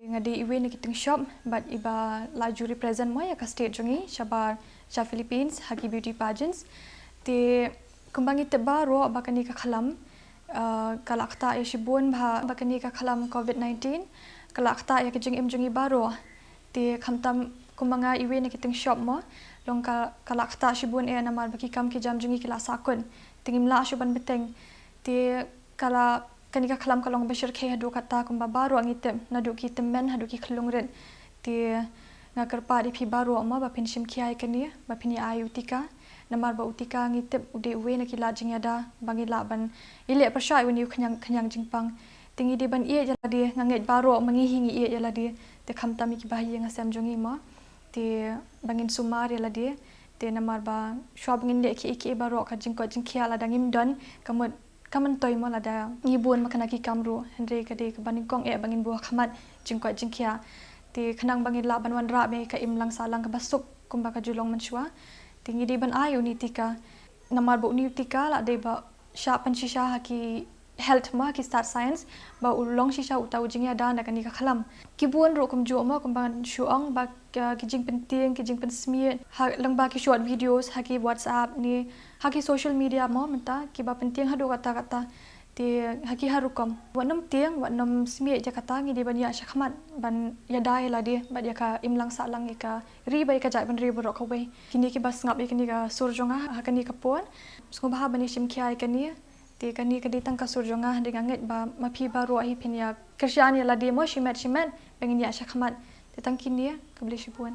Ngadi iwe ni kiting shop but iba laju represent mo ya ka state jongi shabar sha Philippines hagi beauty pageants te kumbangi te baroh bakani ka khlam kala khtah ya shibun bha bakani ka khlam Covid-19 kala khtah ya ke jingim jongi baroh te khamtam kumbanga iwe ni kiting shop mo long kala khtah shibun e namar baki kam ki jam jongi kila sakun tingimla shuban beteng te kala kanika khlam kalong bashir khe hadu kata kumba baroh angitem nadu ki temen hadu ki khlungren ti nga kyrpad iphi baroh ma bapin shim khiai kani bapin ayu tika namar ba utika ngitep ude we na kila iada bangi laban ile pasha uni khanyang jingpang tingi de ban ie jala de nganget baroh mangi hingi ie jala de te khamtami ki bahi nga sam jongi ma te bangin sumar jala de te namar ba shop ngin de ki baroh ka jingkhia la dangim don kaman toy mo lada ngibun makana ki kamru hendre kade ka baning kong e bangin buah khamat jingkhia ti khanang bangin la banwan ra be ka imlang salang ka basuk kumba ka julong manchua tingi de ban ayu ni tika namar bo ni tika la de ba sha panchisha haki health ma ki start science ba ulong shisha utau jingya dan da kani ka khlam kibun ro kum jo ma kum ban shuang ba ki jingpenteng ki jingpensmie ha lang ba ki short videos haki whatsapp ni haki social media mo menta ki ba penteng hadu kata ti haki harukom wanam tiang wanam smie jakata ngi di ban ya shakhmat ban ya dai la di ba ya ka imlang sa lang ka ri bai ka jai ban ri borok khawai kini ki bas ngap kini ka surjonga hakani ka pon sko ba bani shim khiai kani ti kani ka ditang ka surjonga de nganget ba mapi baroh hi pinya kerjaan ya la di mo shimet bangin ya shakhmat te tang kini ka beli shibuan